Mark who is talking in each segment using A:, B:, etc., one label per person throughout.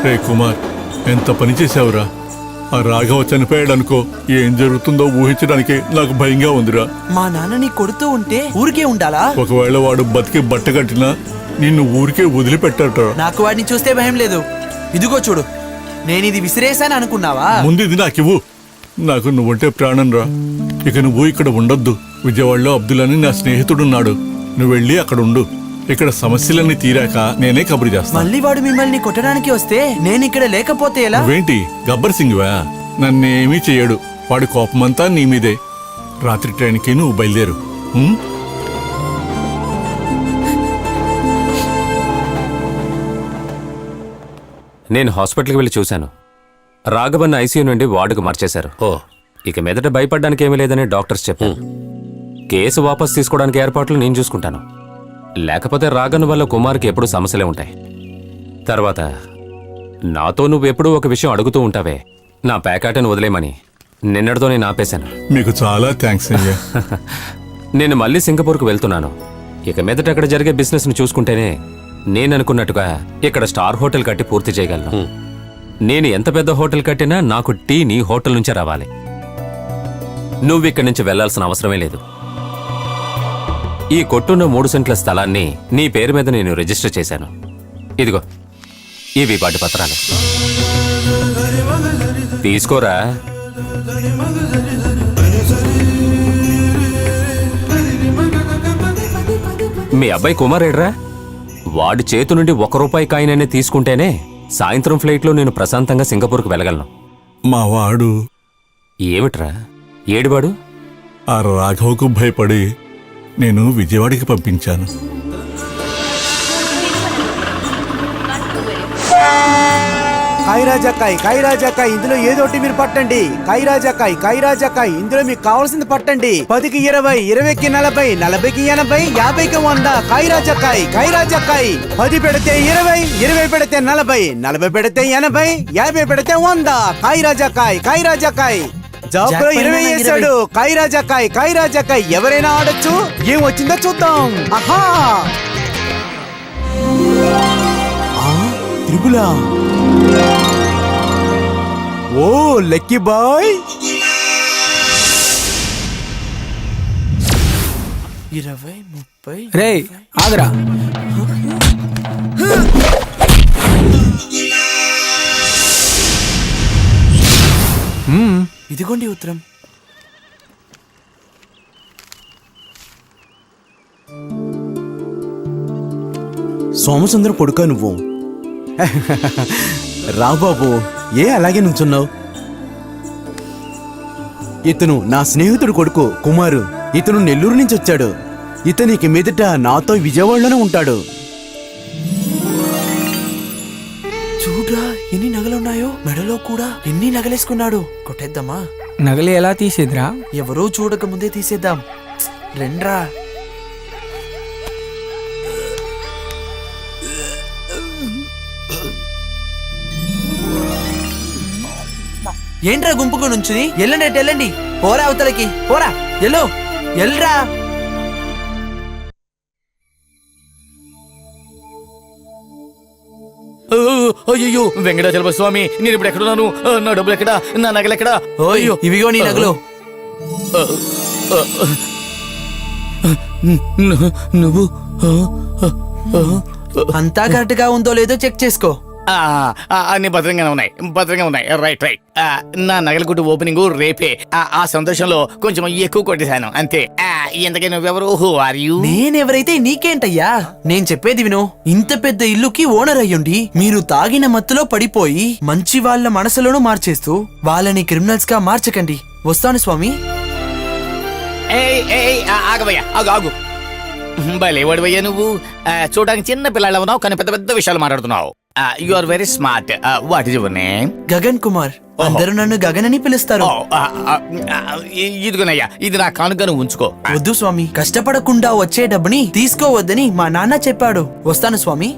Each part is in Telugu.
A: రే కుమార్, ఎంత పని చేశావురా. ఆ రాఘవ చనిపోయాడనుకో, ఏం జరుగుతుందో ఊహించడానికి నాకు భయంగా ఉందిరా.
B: మా నాన్నని కొడుతూ ఉంటే ఊరికే ఉండాలా?
A: ఒకవేళ వాడు బతికి బట్ట కట్టినా నిన్ను ఊరికే వదిలిపెట్టాట.
B: నాకు వాడిని చూస్తే భయం లేదు. ఇదిగో చూడు, నేను ఇది విసిరేసాను అనుకున్నావా?
A: ముందు ఇది నాకివ్వు. నాకు నువ్వంటే ప్రాణం రా. ఇక నువ్వు ఇక్కడ ఉండొద్దు. విజయవాడలో అబ్దుల్ అని నా స్నేహితుడున్నాడు. నువ్వు వెళ్ళి అక్కడ ఉండు. ఇక్కడ సమస్యలన్నీ తీరాక నేనే కబురు చేస్తాను.
B: మళ్ళీ వాడు మిమ్మల్ని కొట్టడానికి వస్తే నేను ఇక్కడ లేకపోతే ఎలా?
A: నువ్వేంటి గబ్బర్ సింగ్వా? నన్నేమీ చెయ్యడు. వాడి కోపమంతా నీ మీదే. రాత్రి ట్రైన్కి నువ్వు బయలుదేరు.
C: నేను హాస్పిటల్కి వెళ్ళి చూశాను. రాఘవన్ ఐసీయూ నుండి వార్డుకు మార్చేశారు. ఇక మీదట భయపడ్డానికి ఏమీ లేదని డాక్టర్స్ చెప్పారు. కేసు వాపస్ తీసుకోవడానికి ఏర్పాట్లు నేను చూసుకుంటాను. లేకపోతే రాఘవన్ వల్ల కుమార్కి ఎప్పుడూ సమస్యలే ఉంటాయి. తర్వాత నాతో నువ్వెప్పుడూ ఒక విషయం అడుగుతూ ఉంటావే, నా ప్యాకెట్ను వదిలేమని. నిన్నటితో నేను ఆపేశాను.
A: మీకు చాలా థ్యాంక్స్ అయ్యా.
C: నేను మళ్ళీ సింగపూర్కు వెళ్తున్నాను. ఇక మీదట అక్కడ జరిగే బిజినెస్ను చూసుకుంటేనే నేను అనుకున్నట్టుగా ఇక్కడ స్టార్ హోటల్ కట్టి పూర్తి చేయగలను. నేను ఎంత పెద్ద హోటల్ కట్టినా నాకు టీ నీ హోటల్ నుంచే రావాలి. నువ్వు ఇక్కడి నుంచి వెళ్లాల్సిన అవసరమే లేదు. ఈ కొట్టున్న 3 సెంట్ల స్థలాన్ని నీ పేరు మీద నేను రిజిస్టర్ చేశాను. ఇదిగో, ఇవి వాటి పత్రాలు. తీసుకోరా. మీ అబ్బాయి కుమార్ ఏడ్రా? వాడి చేతి నుండి 1 రూపాయి కాయిననే తీసుకుంటేనే సాయంత్రం ఫ్లైట్లో నేను ప్రశాంతంగా సింగపూర్కు వెళ్ళగలను.
A: మా వాడు
C: ఏమిట్రా ఏడివాడు?
A: ఆ రాఘవకు భయపడి నేను విజయవాడకి పంపించాను.
D: కాయరాజాకాయ్ ఇందులో ఏదోటి మీరు పట్టండి. కాయరాజాకాయ్ ఇందులో మీకు కావాల్సింది పట్టండి. 10కి 20, 20కి 40, 40కి 80, 50కి 100. కాయరాజాకాయ్ 10 పెడితే 20, 20 పెడితే 40, 40 పెడితే 80, 50 పెడితే 100. కాయరాజాకాయ్ జాబ్లో 20 వేసాడు. కాయరాజాకాయ్ ఎవరైనా ఆడొచ్చు. ఏం వచ్చిందో చూద్దాం. ఆహా, త్రిపుల. ఓ లక్కీ బాయ్.
B: 20, 30.
E: రే ఆగరా.
B: ఇదిగోండి ఉత్తరం.
D: సోమసుందరం కొడుకా నువ్వు? రా బాబు, ఏ అలాగే నుంచున్నావు? ఇతను నా స్నేహితుడు కొడుకు కుమారు. ఇతను నెల్లూరు నుంచి వచ్చాడు. ఇతనికి మీదట నాతో విజయవాడలోనే ఉంటాడు.
B: చూడ్రా ఎన్ని నగలున్నాయో. మెడలో కూడా ఎన్ని నగలేసుకున్నాడు. కొట్టేద్దామా?
E: నగలు ఎలా తీసేదిరా?
B: ఎవరూ చూడక ముందే తీసేద్దాం. రెండ్రా. ఏంట్రా గుంపుకు నుంచుని? వెళ్ళండి. పోరా అవతలకి, పోరా. ఎల్రా.
F: అయ్యో వెంకటాచలపతి స్వామి, నేను ఇప్పుడు ఎక్కడున్నాను? నా డబ్బులు ఎక్కడా? నా నగలు ఎక్కడా?
B: ఓయ్, ఇవిగో నీ నగలు.
F: నువ్వు
B: అంతా కరెక్ట్ గా ఉందో లేదో చెక్ చేసుకో.
F: అన్ని భద్రంగానే ఉన్నాయి. రైట్. నా నగల గుట్టు ఓపెనింగ్ రేపే. ఆ సంతోషంలో కొంచెం ఎక్కువ కొట్టేశాను అంతే. ఇంతకీ నువ్వెవరు? Who are you?
B: నేనెవరైతే నీకేంటయ్యా? నేను చెప్పేది విను. ఇంత పెద్ద ఇల్లుకి ఓనర్ అయ్యుండి మీరు తాగిన మత్తులో పడిపోయి మంచి వాళ్ళ మనసులను మార్చేస్తూ వాళ్ళని క్రిమినల్స్ గా మార్చకండి. వస్తాను స్వామి.
F: ఆగవయ్యా, ఆగు. భలేవాడివయ్యా నువ్వు. చూడడానికి చిన్న పిల్లలు ఉన్నావు, కానీ పెద్ద పెద్ద విషయాలు మాట్లాడుతున్నావు. You are very smart. What is your name?
B: Gagan Kumar. అందరూ నన్ను గగన్ అని పిలుస్తారు.
F: ఇదిగోనయ్యా, ఇది నా కానుకను ఉంచుకో.
B: వద్దు స్వామి, కష్టపడకుండా వచ్చే డబ్బుని తీసుకోవద్దని మా నాన్న చెప్పాడు. వస్తాను స్వామి.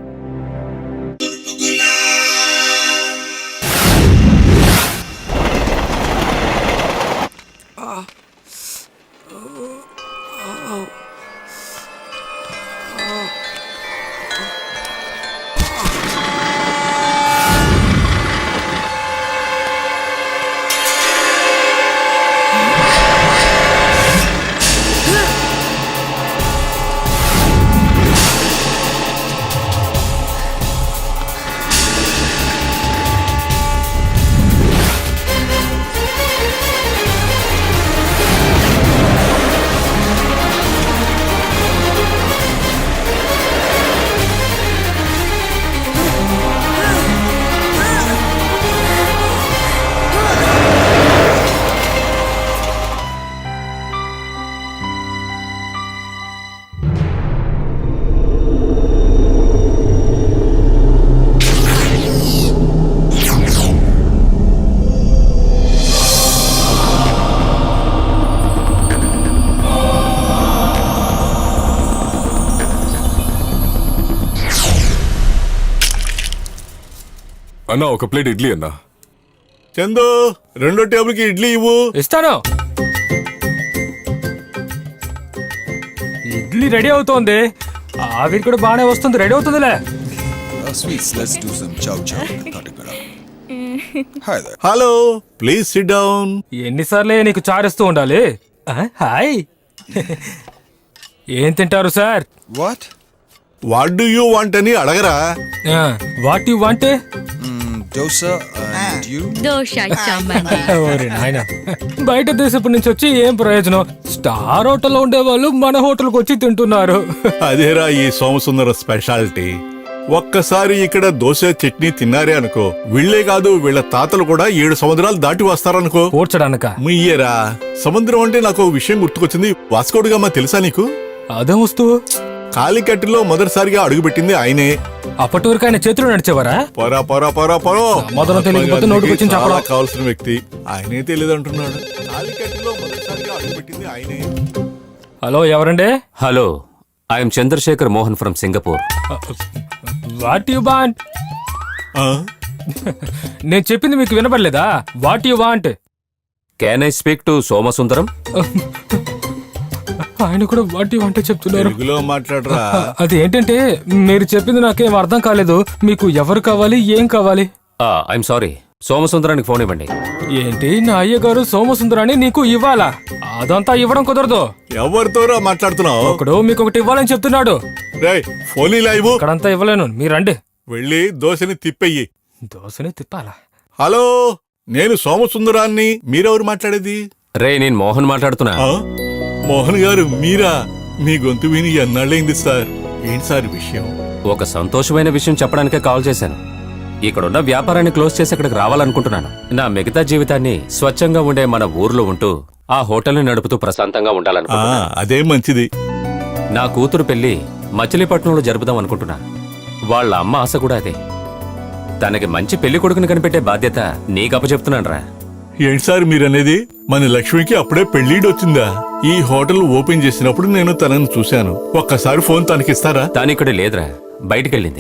G: అన్నా ఒక ప్లేట్ ఇడ్లీ అన్నా.
A: చందు 2వ టేబుల్కి ఇడ్లీ ఇవ్వు.
E: ఇస్తాను. ఇడ్లీ రెడీ అవుతోంది. ఆవిరి కూడా బాగానే వస్తుంది. రెడీ అవుతుందిలే.
H: Sweets, let's do some chow chow. Hi there.
A: Hello, please sit down.
E: ఎన్నిసార్లే నీకు చారిస్తూ ఉండాలి? హాయ్. ఏం తింటారు sir?
H: What?
A: What do you want అని అడగరా?
E: What you want?
H: Dosa and you?
I: Dosa ఇచ్చామండి.
E: ఓరే నాయన, బయట దేశపు నుంచి వచ్చి ఏం ప్రయోజనం? స్టార్ హోటల్లో ఉండేవాళ్ళు మన హోటల్కి వచ్చి తింటున్నారు.
A: అదేరా ఈ సోమసుందర స్పెషాలిటీ. ఒక్కసారి ఇక్కడ దోశ చట్నీ తిన్నారే అనుకో, వీళ్లే కాదు వీళ్ళ తాతలు కూడా 7 సముద్రాలు దాటి వస్తారనుకో.
E: కూర్చడానక
A: ముయ్యరా, సముద్రం అంటే నాకు ఒక విషయం గుర్తుకొచ్చింది. వాస్కోడుగామా తెలుసా నీకు?
E: అదే వస్తూ
A: కాలికట్టులో మొదటిసారిగా అడుగుపెట్టింది ఆయనే.
E: అప్పటి వరకు ఆయన చేతులు నడిచేవారా?
A: పొరా పొరా పొరా పొరో.
E: సమాధానం తెలియకపోతే నోటికొచ్చింది చెప్పడం.
A: చాలా కావాల్సిన వ్యక్తి ఆయనే తెలియదంటున్నాడు. కాలికట్టులో మొదటిసారిగా అడుగుపెట్టింది ఆయనే.
E: హలో, ఎవరండి?
C: Hello, I'm Chandrashekhar Mohan from Singapore.
E: What you want?
A: ఆ?
E: నేను చెప్పింది మీకు వినపడలేదా? What you want?
C: Can I speak to Somasundaram?
E: ఆయన కూడా వాట్ యు వాంట్ చెప్తున్నారు.
A: తెలుగులో మాట్లాడరా.
E: అది ఏంటంటే మీరు చెప్పింది నాకేం అర్థం కాలేదు. మీకు ఎవరు కావాలి, ఏం కావాలి?
C: ఐఎమ్ సారీ, సోమసుందరానికి ఫోన్ ఇవ్వండి.
E: ఏంటి, నా అయ్యగారు సోమసుందరాన్ని నీకు ఇవ్వాలా? అదంతా ఇవ్వడం కుదరదు.
A: ఎవరితోరా మాట్లాడుతున్నావు?
E: ఒకడు మీకు ఒకటి ఇవ్వాలని చెప్తున్నాడు.
A: రేయ్, ఫోన్ ఇలా ఇవ్వు.
E: ఇక్కడంతా ఇవ్వలేను, మీరండి.
A: వెళ్ళి దోశని తిప్పెయ్యి.
E: దోశని తిప్పాలా?
A: హలో, నేను సోమసుందరాన్ని. మీరెవరు మాట్లాడేది?
C: రే, నేను మోహన్ మాట్లాడుతున్నా.
A: ఆ? మోహన్ గారు మీరా? మీ గొంతు విని ఎన్నాళ్ళైంది సార్. ఏంటి సార్ విషయం?
C: ఒక సంతోషమైన విషయం చెప్పడానికే కాల్ చేశాను. ఇక్కడున్న వ్యాపారాన్ని క్లోజ్ చేసి ఇక్కడికి రావాలనుకుంటున్నాను. నా మిగతా జీవితాన్ని స్వచ్ఛంగా ఉండే మన ఊర్లో ఉంటూ ఆ హోటల్ని నడుపుతూ ప్రశాంతంగా ఉండాలనుకుంటున్నాను.
A: అదే మంచిది.
C: నా కూతురు పెళ్లి మచిలీపట్నంలో జరుపుదాం అనుకుంటున్నా. వాళ్ళ అమ్మ ఆశ కూడా అదే. తనకి మంచి పెళ్లి కొడుకుని కనిపెట్టే బాధ్యత నీకు అప్పచెప్తున్నాను రా.
A: ఏంటి సార్ మీరనేది? మన లక్ష్మికి అప్పుడే పెళ్లిడొచ్చిందా? ఈ హోటల్ ఓపెన్ చేసినప్పుడు నేను తనని చూశాను. ఒక్కసారి ఫోన్ తనకిస్తారా?
C: తానిక్కడ లేదురా, బయటికెళ్ళింది.